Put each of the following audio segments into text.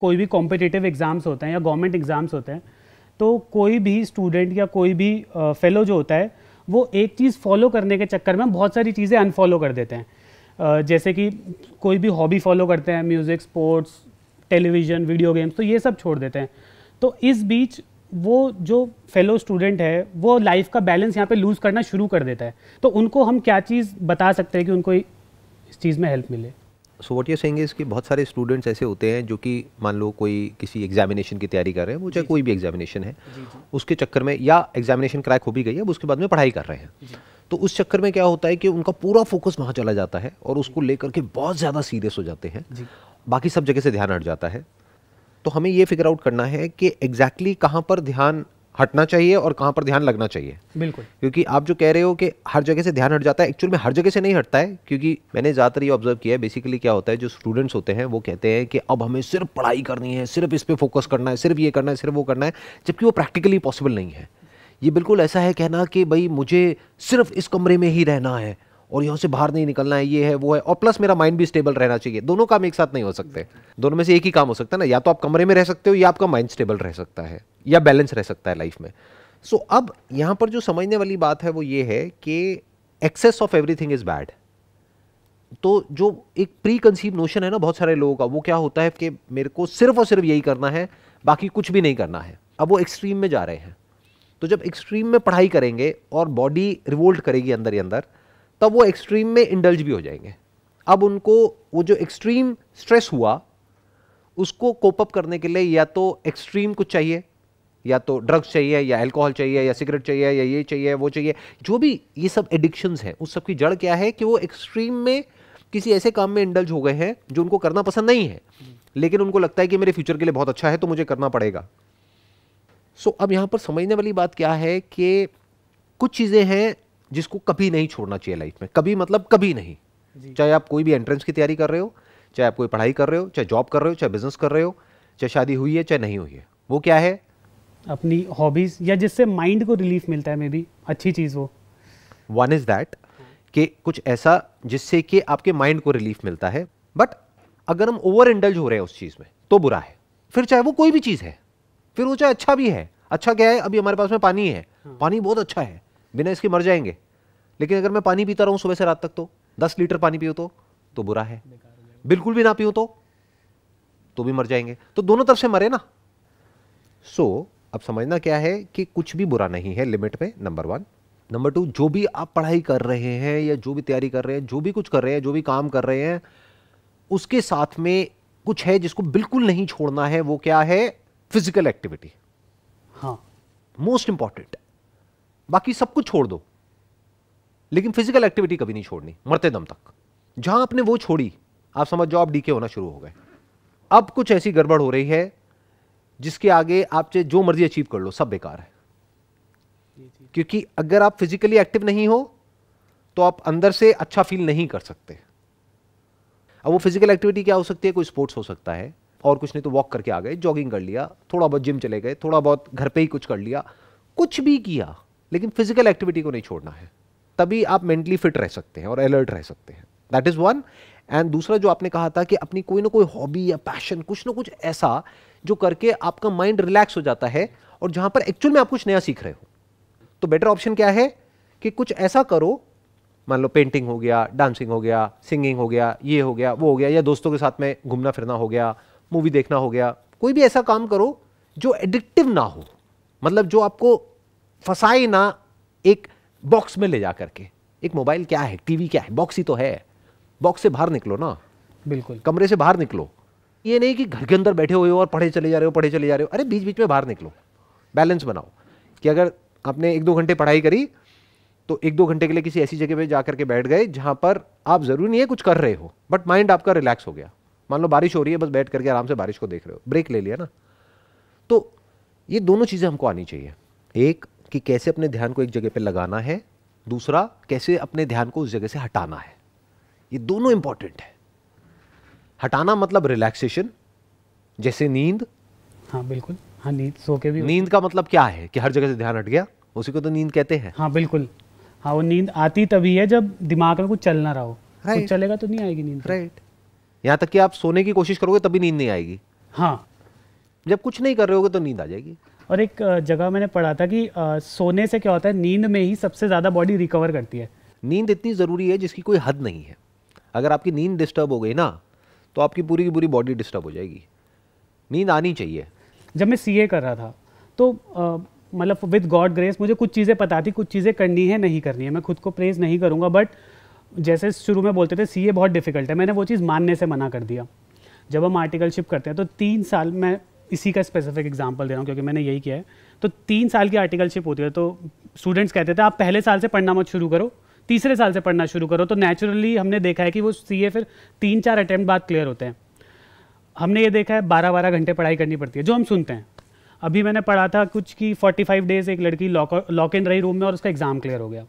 कोई भी competitive exams होते हैं या गवर्नमेंट एग्ज़ाम्स होते हैं, तो कोई भी स्टूडेंट या कोई भी फेलो जो होता है वो एक चीज़ फॉलो करने के चक्कर में बहुत सारी चीज़ें अनफॉलो कर देते हैं। जैसे कि कोई भी हॉबी फॉलो करते हैं, music, sports, television, video games, तो ये सब छोड़ देते हैं। तो इस बीच वो जो फेलो स्टूडेंट है वो लाइफ का बैलेंस यहाँ पे लूज़ करना शुरू कर देता है। तो उनको हम क्या चीज़ बता सकते हैं कि उनको इस चीज़ में हेल्प मिले? So what you saying is कि बहुत सारे स्टूडेंट्स ऐसे होते हैं जो कि मान लो कोई किसी एग्जामिनेशन की तैयारी कर रहे हैं, वो चाहे कोई भी एग्जामिनेशन है, उसके चक्कर में, या एग्जामिनेशन क्रैक हो भी गई है, अब उसके बाद में पढ़ाई कर रहे हैं, तो उस चक्कर में क्या होता है कि उनका पूरा फोकस वहाँ चला जाता है और उसको लेकर के बहुत ज़्यादा सीरियस हो जाते हैं, बाकी सब जगह से ध्यान हट जाता है। तो हमें ये फिगर आउट करना है कि एग्जैक्टली कहाँ पर ध्यान हटना चाहिए और कहाँ पर ध्यान लगना चाहिए। बिल्कुल, क्योंकि आप जो कह रहे हो कि हर जगह से ध्यान हट जाता है, एक्चुअल में हर जगह से नहीं हटता है, क्योंकि मैंने ज़्यादातर ये ऑब्जर्व किया है, बेसिकली क्या होता है, जो स्टूडेंट्स होते हैं वो कहते हैं कि अब हमें सिर्फ पढ़ाई करनी है, सिर्फ इस पे फोकस करना है, सिर्फ ये करना है, सिर्फ वो करना है, जबकि वो प्रैक्टिकली पॉसिबल नहीं है। ये बिल्कुल ऐसा है कहना कि भाई मुझे सिर्फ इस कमरे में ही रहना है और यहाँ से बाहर नहीं निकलना है, ये है वो है, और प्लस मेरा माइंड भी स्टेबल रहना चाहिए। दोनों काम एक साथ नहीं हो सकते, दोनों में से एक ही काम हो सकता है ना, या तो आप कमरे में रह सकते हो या आपका माइंड स्टेबल रह सकता है या बैलेंस रह सकता है लाइफ में। सो अब यहाँ पर जो समझने वाली बात है वो ये है कि excess of everything is bad. तो जो एक प्री कंसीव नोशन है ना बहुत सारे लोगों का, वो क्या होता है कि मेरे को सिर्फ और सिर्फ यही करना है, बाकी कुछ भी नहीं करना है। अब वो एक्सट्रीम में जा रहे हैं। तो जब एक्सट्रीम में पढ़ाई करेंगे और बॉडी रिवोल्ट करेगी अंदर ही अंदर, तब वो एक्सट्रीम में इंडल्ज भी हो जाएंगे। अब उनको वो जो एक्सट्रीम स्ट्रेस हुआ उसको कोप अप करने के लिए या तो एक्सट्रीम कुछ चाहिए, या तो ड्रग्स चाहिए, या अल्कोहल चाहिए, या सिगरेट चाहिए, या ये चाहिए, वो चाहिए, जो भी ये सब एडिक्शंस हैं, उस सब की जड़ क्या है कि वो एक्सट्रीम में किसी ऐसे काम में इंडल्ज हो गए हैं जो उनको करना पसंद नहीं है, लेकिन उनको लगता है कि मेरे फ्यूचर के लिए बहुत अच्छा है तो मुझे करना पड़ेगा। सो अब यहां पर समझने वाली बात क्या है कि कुछ चीजें हैं जिसको कभी नहीं छोड़ना चाहिए लाइफ में। कभी मतलब कभी नहीं। चाहे आप कोई भी एंट्रेंस की तैयारी कर रहे हो, चाहे आप कोई पढ़ाई कर रहे हो, चाहे जॉब कर रहे हो, चाहे बिजनेस कर रहे हो, चाहे शादी हुई है चाहे नहीं हुई है, वो क्या है, अपनी हॉबीज या जिससे माइंड को रिलीफ मिलता है, मे बी अच्छी चीज़ वो। वन इज दैट कि कुछ ऐसा जिससे कि आपके माइंड को रिलीफ मिलता है। बट अगर हम ओवर इंडल्ज हो रहे हैं उस चीज में तो बुरा है। फिर चाहे वो कोई भी चीज है, फिर वो चाहे अच्छा भी है। अच्छा क्या है, अभी हमारे पास में पानी है, पानी बहुत अच्छा है, बिना इसके मर जाएंगे, लेकिन अगर मैं पानी पीता रहूं सुबह से रात तक तो 10 लीटर पानी पियो तो बुरा है। बिल्कुल भी ना पियो तो भी मर जाएंगे। तो दोनों तरफ से मरे ना। सो अब समझना क्या है कि कुछ भी बुरा नहीं है लिमिट में, नंबर 1। नंबर 2, जो भी आप पढ़ाई कर रहे हैं या जो भी तैयारी कर रहे हैं, जो भी कुछ कर रहे हैं, जो भी काम कर रहे हैं, उसके साथ में कुछ है जिसको बिल्कुल नहीं छोड़ना है। वो क्या है, फिजिकल एक्टिविटी। हाँ, मोस्ट इंपॉर्टेंट। बाकी सब कुछ छोड़ दो, लेकिन फिजिकल एक्टिविटी कभी नहीं छोड़नी, मरते दम तक। जहां आपने वो छोड़ी, आप समझ जाओ आप डीके होना शुरू हो गए। अब कुछ ऐसी गड़बड़ हो रही है जिसके आगे आप चाहे जो मर्जी अचीव कर लो, सब बेकार है। क्योंकि अगर आप फिजिकली एक्टिव नहीं हो तो आप अंदर से अच्छा फील नहीं कर सकते। अब वो फिजिकल एक्टिविटी क्या हो सकती है, कोई स्पोर्ट्स हो सकता है, और कुछ नहीं तो वॉक करके आ गए, जॉगिंग कर लिया, थोड़ा बहुत जिम चले गए, थोड़ा बहुत घर पे ही कुछ कर लिया, कुछ भी किया, लेकिन फिजिकल एक्टिविटी को नहीं छोड़ना है। तभी आप मेंटली फिट रह सकते हैं और अलर्ट रह सकते हैं। That is one. एंड दूसरा जो आपने कहा था कि अपनी कोई ना कोई हॉबी या पैशन, कुछ ना कुछ ऐसा जो करके आपका माइंड रिलैक्स हो जाता है और जहां पर एक्चुअल में आप कुछ नया सीख रहे हो। तो बेटर ऑप्शन क्या है कि कुछ ऐसा करो, मान लो पेंटिंग हो गया, डांसिंग हो गया, सिंगिंग हो गया, ये हो गया, वो हो गया, या दोस्तों के साथ में घूमना फिरना हो गया, मूवी देखना हो गया। कोई भी ऐसा काम करो जो एडिक्टिव ना हो, मतलब जो आपको फंसाए ना एक बॉक्स में ले जा करके। एक मोबाइल क्या है, टीवी क्या है, बॉक्स ही तो है। बॉक्स से बाहर निकलो ना, बिल्कुल। कमरे से बाहर निकलो। ये नहीं कि घर के अंदर बैठे हुए हो और पढ़े चले जा रहे हो, पढ़े चले जा रहे हो। अरे बीच बीच में बाहर निकलो, बैलेंस बनाओ कि अगर आपने 1-2 घंटे पढ़ाई करी तो 1-2 घंटे के लिए किसी ऐसी जगह पे जाकर के बैठ गए जहां पर आप जरूरी नहीं है कुछ कर रहे हो, बट माइंड आपका रिलैक्स हो गया। मान लो बारिश हो रही है, बस बैठ करके आराम से बारिश को देख रहे हो, ब्रेक ले लिया ना। तो ये दोनों चीजें हमको आनी चाहिए। एक कि कैसे अपने ध्यान को एक जगह पे लगाना है, दूसरा कैसे अपने ध्यान को उस जगह से हटाना है। ये दोनों इंपॉर्टेंट है। हटाना मतलब रिलैक्सेशन, जैसे नींद। हाँ बिल्कुल, हाँ नींद सो के भी। नींद का मतलब क्या है कि हर जगह से ध्यान हट गया, उसी को तो नींद कहते हैं। हाँ बिल्कुल, हाँ वो नींद आती तभी है जब दिमाग में कुछ चल ना रहा हो। Right. कुछ चलेगा तो नहीं आएगी नींद। राइट। यहां तक कि आप सोने की कोशिश करोगे तभी नींद नहीं आएगी। हाँ जब कुछ नहीं कर रहे होगे तो नींद आ जाएगी। और एक जगह मैंने पढ़ा था कि सोने से क्या होता है, नींद में ही सबसे ज़्यादा बॉडी रिकवर करती है। नींद इतनी ज़रूरी है जिसकी कोई हद नहीं है। अगर आपकी नींद डिस्टर्ब हो गई ना तो आपकी पूरी की पूरी बॉडी डिस्टर्ब हो जाएगी। नींद आनी चाहिए। जब मैं सीए कर रहा था तो मतलब विद गॉड ग्रेस मुझे कुछ चीज़ें पता थी, कुछ चीज़ें करनी है नहीं करनी है। मैं खुद को प्रेज नहीं करूँगा, बट जैसे शुरू में बोलते थे सीए बहुत डिफिकल्ट है, मैंने वो चीज़ मानने से मना कर दिया। जब हम आर्टिकलशिप करते हैं तो 3 साल, मैं इसी का स्पेसिफिक एग्जांपल दे रहा हूँ क्योंकि मैंने यही किया है, तो 3 साल की आर्टिकलशिप होती है। तो स्टूडेंट्स कहते थे आप पहले साल से पढ़ना मत शुरू करो, तीसरे साल से पढ़ना शुरू करो। तो नेचुरली हमने देखा है कि वो सीए फिर 3-4 अटैम्प्ट बाद क्लियर होते हैं। हमने ये देखा है 12-12 घंटे पढ़ाई करनी पड़ती है, जो हम सुनते हैं। अभी मैंने पढ़ा था कुछ कि 45 डेज एक लड़की लॉक इन रही रूम में और उसका एग्ज़ाम क्लियर हो गया।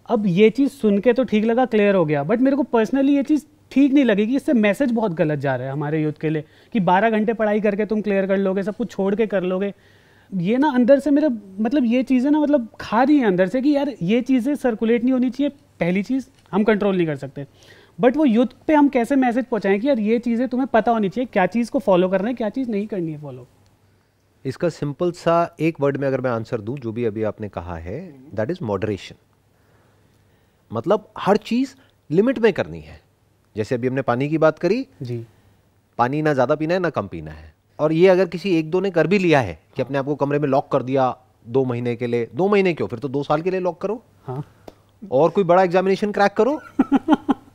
अब ये चीज़ सुन के तो ठीक लगा, क्लियर हो गया, बट मेरे को पर्सनली ये चीज़ ठीक नहीं लगी कि इससे मैसेज बहुत गलत जा रहा है हमारे यूथ के लिए कि 12 घंटे पढ़ाई करके तुम क्लियर कर लोगे, सब कुछ छोड़ के कर लोगे। ये ना अंदर से मेरे मतलब ये चीज़ें ना मतलब खा रही हैं अंदर से कि यार ये चीज़ें सर्कुलेट नहीं होनी चाहिए। पहली चीज़ हम कंट्रोल नहीं कर सकते, बट वो यूथ पे हम कैसे मैसेज पहुँचाएं कि यार ये चीज़ें तुम्हें पता होनी चाहिए, क्या चीज़ को फॉलो करना है, क्या चीज़ नहीं करनी है फॉलो। इसका सिंपल सा एक वर्ड में अगर मैं आंसर दूं, जो भी अभी आपने कहा है, दैट इज मॉडरेशन। मतलब हर चीज लिमिट में करनी है। जैसे अभी हमने पानी की बात करी जी, पानी ना ज्यादा पीना है ना कम पीना है। और ये अगर किसी 1-2 ने कर भी लिया है कि अपने आप को कमरे में लॉक कर दिया 2 महीने के लिए, 2 महीने क्यों, फिर तो 2 साल के लिए लॉक करो। हाँ, और कोई बड़ा एग्जामिनेशन क्रैक करो।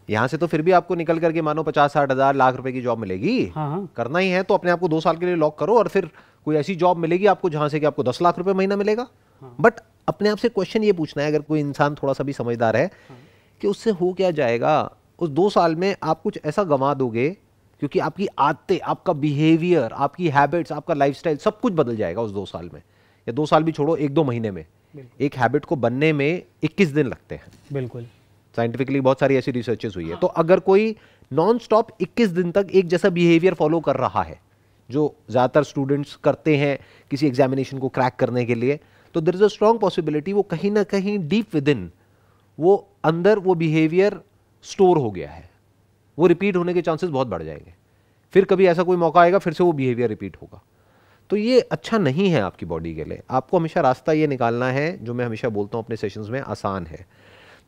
यहां से तो फिर भी आपको निकल करके मानो 50-60 हज़ार लाख रुपए की जॉब मिलेगी। हाँ, करना ही है तो अपने आप को 2 साल के लिए लॉक करो और फिर कोई ऐसी जॉब मिलेगी आपको जहां से कि आपको 10 लाख रुपए महीना मिलेगा। बट अपने आप से क्वेश्चन ये पूछना है, अगर कोई इंसान थोड़ा सा भी समझदार है, कि उससे हो क्या जाएगा। उस 2 साल में आप कुछ ऐसा गंवा दोगे क्योंकि आपकी आदतें, आपका बिहेवियर, आपकी हैबिट्स, आपका लाइफस्टाइल सब कुछ बदल जाएगा उस 2 साल में। या 2 साल भी छोड़ो, 1-2 महीने में एक हैबिट को बनने में 21 दिन लगते हैं। बिल्कुल, साइंटिफिकली बहुत सारी ऐसी रिसर्चेस हुई है। तो अगर कोई नॉन स्टॉप 21 दिन तक एक जैसा बिहेवियर फॉलो कर रहा है, जो ज़्यादातर स्टूडेंट्स करते हैं किसी एग्जामिनेशन को क्रैक करने के लिए, तो there is a strong possibility वो कहीं ना कहीं डीप विद इन वो अंदर वो बिहेवियर स्टोर हो गया है। वो रिपीट होने के चांसेस बहुत बढ़ जाएंगे। फिर कभी ऐसा कोई मौका आएगा, फिर से वो बिहेवियर रिपीट होगा। तो ये अच्छा नहीं है आपकी बॉडी के लिए। आपको हमेशा रास्ता ये निकालना है, जो मैं हमेशा बोलता हूँ अपने सेशंस में, आसान है।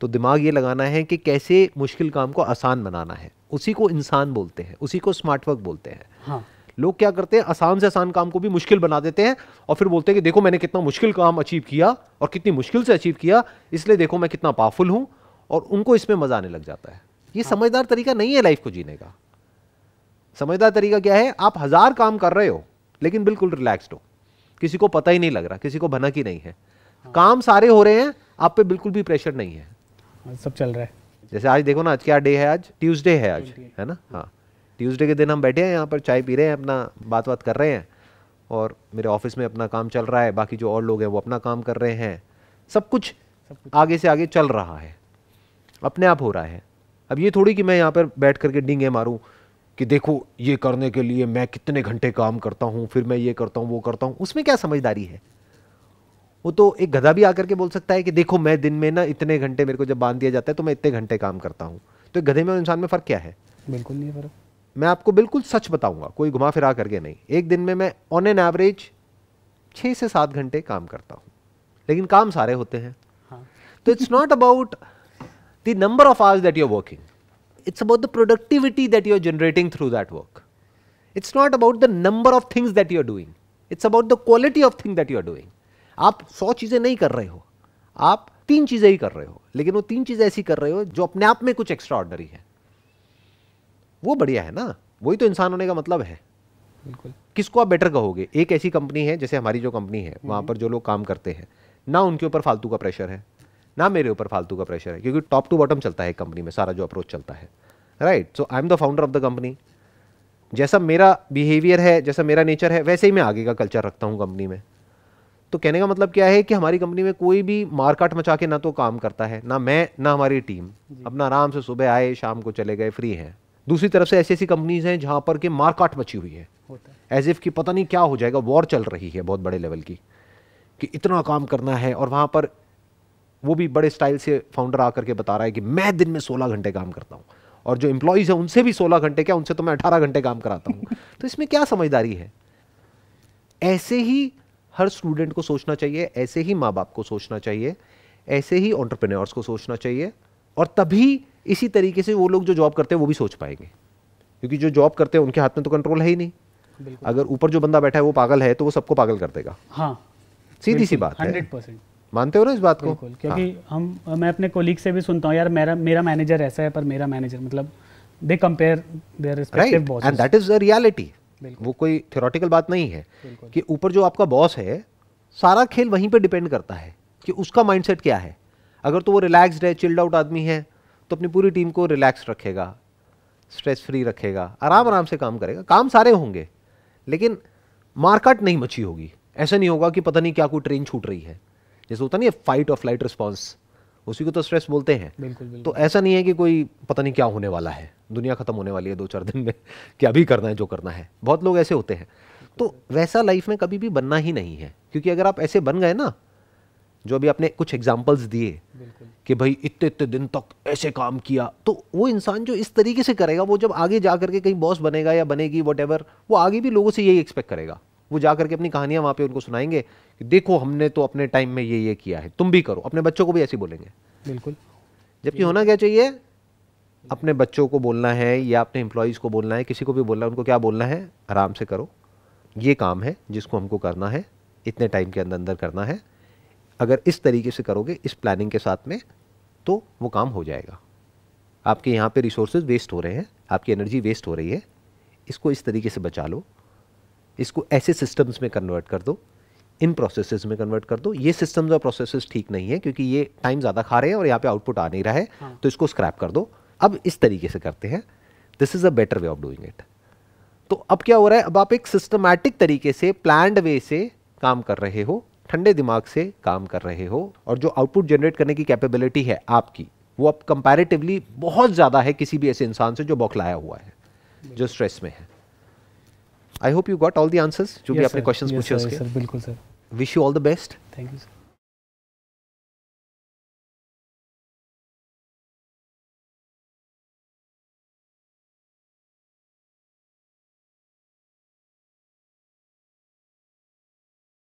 तो दिमाग ये लगाना है कि कैसे मुश्किल काम को आसान बनाना है। उसी को इंसान बोलते हैं, उसी को स्मार्ट वर्क बोलते हैं। हाँ, लोग क्या करते हैं, आसान से आसान काम को भी मुश्किल बना देते हैं और फिर बोलते हैं कि देखो मैंने कितना मुश्किल काम अचीव किया और कितनी मुश्किल से अचीव किया, इसलिए देखो मैं कितना पावरफुल हूं, और उनको इसमें मजा आने लग जाता है। ये समझदार तरीका नहीं है लाइफ को जीने का। समझदार तरीका क्या है, आप 1000 काम कर रहे हो लेकिन बिल्कुल रिलैक्स्ड हो, किसी को पता ही नहीं लग रहा, किसी को भनक ही नहीं है, काम सारे हो रहे हैं, आप पे बिल्कुल भी प्रेशर नहीं है, सब चल रहा है। जैसे आज देखो ना, आज क्या डे है, आज ट्यूसडे है आज, है ना। हाँ, ट्यूसडे के दिन हम बैठे हैं यहाँ पर, चाय पी रहे हैं, अपना बात कर रहे हैं, और मेरे ऑफिस में अपना काम चल रहा है, बाकी जो और लोग हैं वो अपना काम कर रहे हैं, सब कुछ आगे से आगे चल रहा है, अपने आप हो रहा है। अब ये थोड़ी कि मैं यहाँ पर बैठ करके डींगे मारूं कि देखो ये करने के लिए मैं कितने घंटे काम करता हूँ, फिर मैं ये करता हूँ वो करता हूँ। उसमें क्या समझदारी है। वो तो एक गधा भी आकर के बोल सकता है कि देखो मैं दिन में ना इतने घंटे, मेरे को जब बांध दिया जाता है तो मैं इतने घंटे काम करता हूँ। तो एक गधे में और इंसान में फ़र्क क्या है? बिल्कुल नहीं फर्क। मैं आपको बिल्कुल सच बताऊंगा, कोई घुमा फिरा करके नहीं। एक दिन में मैं ऑन एन एवरेज 6 से 7 घंटे काम करता हूँ, लेकिन काम सारे होते हैं। हाँ, तो it's not about the number of hours that you are working, it's about the productivity that you are generating through that work. It's not about the number of things that you are doing. It's about the quality of things that you are doing. आप 100 चीजें नहीं कर रहे हो, आप 3 चीजें ही कर रहे हो, लेकिन वो 3 चीजें ऐसी कर रहे हो जो अपने आप में कुछ एक्स्ट्रा ऑर्डनरी है। वो बढ़िया है ना, वही तो इंसान होने का मतलब है। बिल्कुल। किसको आप बेटर कहोगे? एक ऐसी कंपनी है, जैसे हमारी जो कंपनी है, वहां पर जो लोग काम करते हैं ना, उनके ऊपर फालतू का प्रेशर है, ना मेरे ऊपर फालतू का प्रेशर है, क्योंकि टॉप टू बॉटम चलता है कंपनी में, सारा जो अप्रोच चलता है, right. So I am the founder of the company. जैसा मेरा बिहेवियर है, जैसा मेरा नेचर है, वैसे ही मैं आगे का कल्चर रखता हूँ कंपनी में। तो कहने का मतलब क्या है कि हमारी कंपनी में कोई भी मारकाट मचा के ना तो काम करता है, ना मैं ना हमारी टीम। अपना आराम से सुबह आए, शाम को चले गए, फ्री हैं। दूसरी तरफ से ऐसी ऐसी कंपनीज हैं जहां पर के मारकाट मची हुई है, एज इफ कि पता नहीं क्या हो जाएगा, वॉर चल रही है बहुत बड़े लेवल की, कि इतना काम करना है। और वहां पर वो भी बड़े स्टाइल से फाउंडर आकर के बता रहा है कि मैं दिन में 16 घंटे काम करता हूं, और जो एम्प्लॉइज है उनसे भी 16 घंटे क्या, उनसे तो मैं 18 घंटे काम कराता हूं। तो इसमें क्या समझदारी है? ऐसे ही हर स्टूडेंट को सोचना चाहिए, ऐसे ही माँ बाप को सोचना चाहिए, ऐसे ही एंटरप्रेन्योर्स को सोचना चाहिए, और तभी इसी तरीके से वो लोग जो जॉब करते हैं वो भी सोच पाएंगे, क्योंकि जो जॉब करते हैं उनके हाथ में तो कंट्रोल है ही नहीं। अगर ऊपर जो बंदा बैठा है वो पागल है तो वो सबको पागल कर देगा। हाँ, सीधी सी बात है। 100%। मानते हो ना इस बात को? क्योंकि मैं अपने कोलीग से भी सुनता हूँ, यार मेरा मैनेजर ऐसा है, पर मेरा मैनेजर मतलब they compare their respective bosses, and that is a reality. वो कोई थ्योरेटिकल बात नहीं है कि ऊपर जो आपका बॉस है सारा खेल वहीं पे डिपेंड करता है कि उसका माइंडसेट क्या है। अगर तो वो रिलैक्स्ड है, चिल्ड आउट आदमी है, तो अपनी पूरी टीम को रिलैक्स रखेगा, स्ट्रेस फ्री रखेगा, आराम आराम से काम करेगा, काम सारे होंगे लेकिन मारकाट नहीं मची होगी। ऐसा नहीं होगा कि पता नहीं क्या कोई ट्रेन छूट रही है, जैसे होता नहीं है फाइट और फ्लाइट रिस्पॉन्स, उसी को तो स्ट्रेस बोलते हैं। बिल्कुल। तो ऐसा नहीं है कि कोई पता नहीं क्या होने वाला है, दुनिया खत्म होने वाली है 2-4 दिन में, कि अभी करना है जो करना है। बहुत लोग ऐसे होते हैं, तो वैसा लाइफ में कभी भी बनना ही नहीं है, क्योंकि अगर आप ऐसे बन गए ना, जो अभी आपने कुछ एग्जाम्पल्स दिए कि भाई इतने इतने दिन तक ऐसे काम किया, तो वो इंसान जो इस तरीके से करेगा वो जब आगे जा करके कहीं बॉस बनेगा या बनेगी वॉटेवर, वो आगे भी लोगों से यही एक्सपेक्ट करेगा। वो जा करके अपनी कहानियां वहाँ पे उनको सुनाएंगे कि देखो हमने तो अपने टाइम में ये किया है, तुम भी करो। अपने बच्चों को भी ऐसे बोलेंगे। बिल्कुल। जबकि होना क्या चाहिए, अपने बच्चों को बोलना है या अपने एम्प्लॉयज़ को बोलना है, किसी को भी बोलना है, उनको क्या बोलना है, आराम से करो, ये काम है जिसको हमको करना है, इतने टाइम के अंदर अंदर करना है। अगर इस तरीके से करोगे, इस प्लानिंग के साथ में, तो वो काम हो जाएगा। आपके यहाँ पे रिसोर्सेज वेस्ट हो रहे हैं, आपकी एनर्जी वेस्ट हो रही है, इसको इस तरीके से बचा लो, इसको ऐसे सिस्टम्स में कन्वर्ट कर दो, इन प्रोसेसेस में कन्वर्ट कर दो। ये सिस्टम्स और प्रोसेसेस ठीक नहीं है क्योंकि ये टाइम ज़्यादा खा रहे हैं और यहाँ पे आउटपुट आ नहीं रहा है, तो इसको स्क्रैप कर दो। अब इस तरीके से करते हैं, this is a better way of doing it. तो अब क्या हो रहा है, अब आप एक सिस्टमैटिक तरीके से, प्लान्ड वे से काम कर रहे हो, ठंडे दिमाग से काम कर रहे हो, और जो आउटपुट जनरेट करने की कैपेबिलिटी है आपकी, वो अब कंपैरेटिवली बहुत ज़्यादा है किसी भी ऐसे इंसान से जो बौखलाया हुआ है, जो स्ट्रेस में है। I hope you got all the answers जो भी आपने क्वेश्चंस पूछे उसके। बिल्कुल sir. Wish you all the best. Thank you sir.